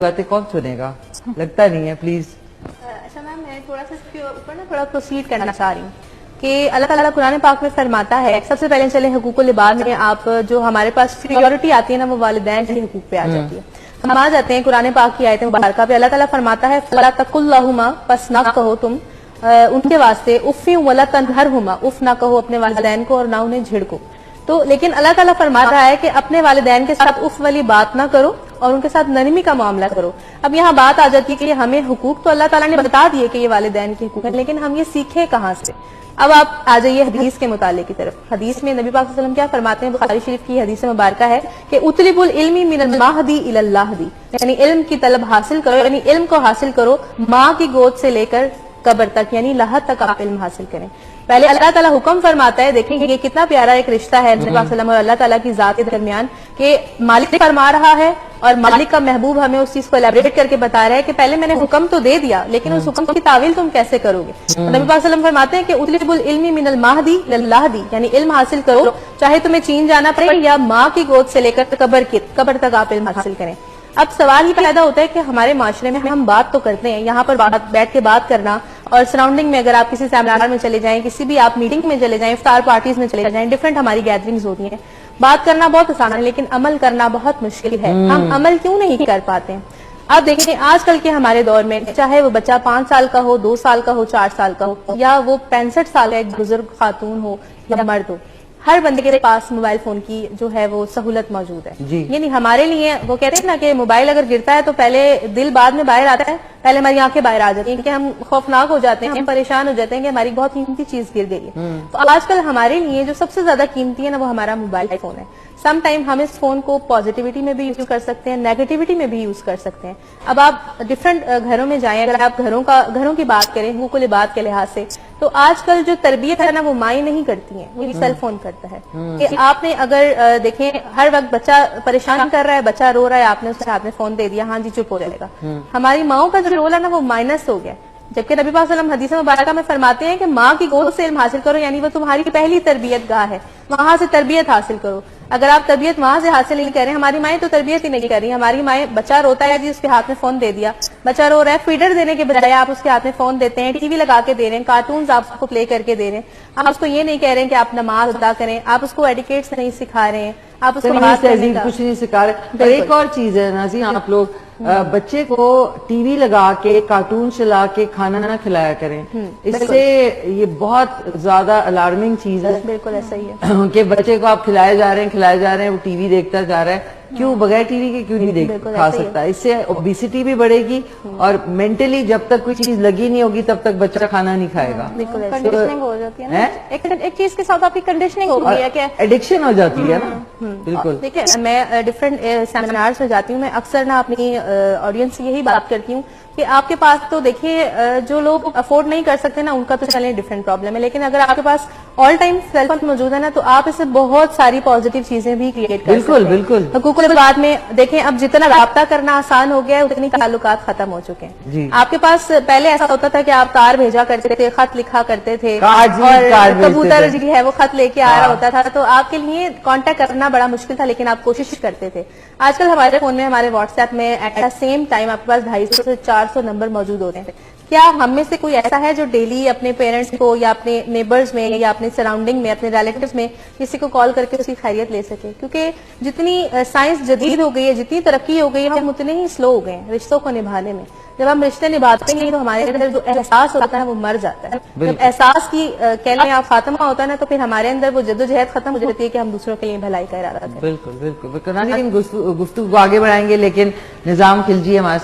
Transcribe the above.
बातें कौन सुनेगा, लगता नहीं है। प्लीज। अच्छा मैम, मैं थोड़ा सा इसके ऊपर ना थोड़ा प्रोसीड करना चाह रही हूँ कि अल्लाह ताला कुरान पाक में फरमाता है। सबसे पहले चले हुकूकुल इबाद में आप जो हमारे पास प्रियोरिटी आती है ना, वो वालिदैन के हुकूक पे आ जाती है। हम आ जाते हैं कुरान पाक की आयत मुबारका पे। अल्लाह ताला फरमाता है फला तकुल्लहुमा, बस ना कहो तुम उनके वास्ते उफ़ी वला तनहरहुमा, उफ ना कहो अपने वालिदैन को और ना उन्हें झिड़को। तो लेकिन अल्लाह ताला फरमा रहा है कि अपने वालिदैन के साथ उफ वाली बात ना करो और उनके साथ नरमी का मामला करो। अब यहाँ बात आ जाती है कि हमें हुकूक तो अल्लाह ताला ने बता दिए कि ये वालिदैन के हुकूक है, लेकिन हम ये सीखे कहाँ से। अब आप आ जाइए हदीस के मुताले की तरफ। हदीस में नबी पाक सल्लल्लाहु अलैहि वसल्लम क्या फरमाते हैं, बुखारी शरीफ की हदीस मुबारका है कि उतलिबुल इल्मी मिनल महदी इलल लाहदी, यानी इल्म की तलब हासिल करो, यानी इल्म को हासिल करो माँ की गोद से लेकर कब्र तक, यानी लहद तक आप इल्म हासिल करें। पहले अल्लाह ताला हुक्म फरमाता है, देखेंगे ये कितना प्यारा एक रिश्ता है नबी पाक सल्लल्लाहु अलैहि वसल्लम और अल्लाह ताला की जात के दरमियान, कि मालिक फरमा रहा है और मालिक का महबूब हमें उस चीज को एलैबोरेट करके बता रहा है कि पहले मैंने हुक्म तो दे दिया, लेकिन उस हुक्म की तावील तुम कैसे करोगे। नबी पाक सल्लल्लाहु अलैहि वसल्लम फरमाते हैं कि उतलिबुल इल्मी मिनल महदी इलल लाहदी, यानी इल्म हासिल करो चाहे तुम्हें चीन जाना पड़े या माँ की गोद से लेकर कब्र तक आप इल्म हासिल करें। अब सवाल ही पैदा होता है कि हमारे माशरे में हम बात तो करते हैं, यहाँ पर बैठ के बात करना, और सराउंडिंग में अगर आप किसी सेमिनार में चले जाएं, किसी भी आप मीटिंग में चले जाएं, इफ्तार पार्टीज में चले जाएं, डिफरेंट हमारी गैदरिंग्स होती हैं। बात करना बहुत आसान है, लेकिन अमल करना बहुत मुश्किल है। हम अमल क्यों नहीं कर पाते हैं। आप देखिए आजकल के हमारे दौर में, चाहे वो बच्चा 5 साल का हो, 2 साल का हो, 4 साल का हो, या वो 65 साल का एक बुजुर्ग खातून हो या मर्द हो, हर बंदे के पास मोबाइल फोन की जो है वो सहूलत मौजूद है। यानी हमारे लिए वो कहते हैं ना कि मोबाइल अगर गिरता है तो पहले दिल बाद में बाहर आता है, पहले हमारी आंखें बाहर आ जाती हैं कि हम खौफनाक हो जाते हैं, हम परेशान हो जाते हैं कि हमारी बहुत कीमती चीज गिर गई है। तो आजकल हमारे लिए जो सबसे ज्यादा कीमती है ना, वो हमारा मोबाइल फोन है। सम टाइम हम इस फोन को पॉजिटिविटी में भी यूज कर सकते हैं, नेगेटिविटी में भी यूज कर सकते हैं। अब आप डिफरेंट घरों में जाएं, अगर आप घरों की बात करें हुकूकुल इबाद के लिहाज से, तो आजकल जो तरबियत है ना, वो माएं नहीं करती हैं, वो सेल फोन करता है। कि आपने अगर देखें हर वक्त बच्चा परेशान कर रहा है, बच्चा रो रहा है, आपने उसके हाथ में फोन दे दिया, हाँ जी चुप हो जाएगा। हमारी माओ का जो रोल है ना, वो माइनस हो गया। जबकि नबी पाक सल्लल्लाहु अलैहि वसल्लम हदीस मुबारका में फरमाते हैं कि माँ की गोद से इल्म हासिल करो, यानी वो तुम्हारी पहली तरबियत गाह है, वहां से तरबियत हासिल करो। अगर आप तरबियत वहां से हासिल नहीं कर रहे, हमारी माएं तो तरबियत ही नहीं कर रही। हमारी माएं, बच्चा रोता है जी, उसके हाथ में फोन दे दिया, बच्चा रो रहा है, फीडर देने के बजाय आप उसके हाथ में फोन देते हैं, टीवी लगा के दे रहे हैं, कार्टून्स आप उसको प्ले करके दे रहे हैं। आप उसको ये नहीं कह रहे हैं कि आप नमाज अदा करें, आप उसको एडिकेट्स नहीं सिखा रहे हैं, आप उसको कुछ नहीं सिखा रहे। और एक और चीज है नाज़ी, आप लोग बच्चे को टीवी लगा के, कार्टून चला के खाना ना खिलाया करें। इससे ये बहुत ज्यादा अलार्मिंग चीज है। बिल्कुल ऐसा ही है कि बच्चे को आप खिलाए जा रहे हैं, वो टीवी देखता जा रहा है। क्यों बगैर टीवी के क्यों नहीं खा सकता। इससे ओबेसिटी भी बढ़ेगी और मेंटली जब तक कोई चीज लगी नहीं होगी तब तक बच्चा खाना नहीं खाएगा। कंडीशनिंग हो जाती है ना, एक चीज के साथ आपकी कंडीशनिंग हो गई है, क्या एडिक्शन हो जाती है ना। बिल्कुल। देखिए मैं डिफरेंट सेमिनार्स में जाती हूँ, मैं अक्सर ना अपनी ऑडियंस से यही बात करती हूँ कि आपके पास तो देखिए जो लोग अफोर्ड नहीं कर सकते ना, उनका तो चले डिफरेंट प्रॉब्लम है, लेकिन अगर आपके पास ऑल टाइम सेल फोन मौजूद है ना, तो आप इससे बहुत सारी पॉजिटिव चीजें भी क्रिएट कर सकते हैं। बिल्कुल। हुकूकुल इबाद में देखें, अब जितना राब्ता करना आसान हो गया है, उतनी ताल्लुकात खत्म हो चुके हैं। आपके पास पहले ऐसा होता था कि आप तार भेजा करते थे, खत लिखा करते थे, और कबूतर जी है वो खत लेके आ रहा होता था, तो आपके लिए कांटेक्ट करना बड़ा मुश्किल था, लेकिन आप कोशिश करते थे। आजकल हमारे फोन में, हमारे व्हाट्सएप में एट द सेम टाइम आपके पास 250 से 400 नंबर मौजूद होते हैं। क्या हम में से कोई ऐसा है जो डेली अपने पेरेंट्स को या अपने नेबर्स में या अपने सराउंडिंग में, अपने रिलेटिव्स में किसी को कॉल करके उसकी खैरियत ले सके? क्योंकि जितनी साइंस जदीद हो गई है, जितनी तरक्की हो गई है, हम उतने ही स्लो हो गए हैं रिश्तों को निभाने में। जब हम रिश्ते निभाते हैं तो हमारे अंदर जो एहसास होता है वो मर जाता है। जब एहसास की कहने आप खात्मा होता है ना, तो फिर हमारे अंदर वो जद्दोजहद खत्म हो जाती है कि हम दूसरों के लिए भलाई का इरादा करें। बिल्कुल। गुफ्तगू आगे बढ़ाएंगे, लेकिन निजाम खिलजी हमारे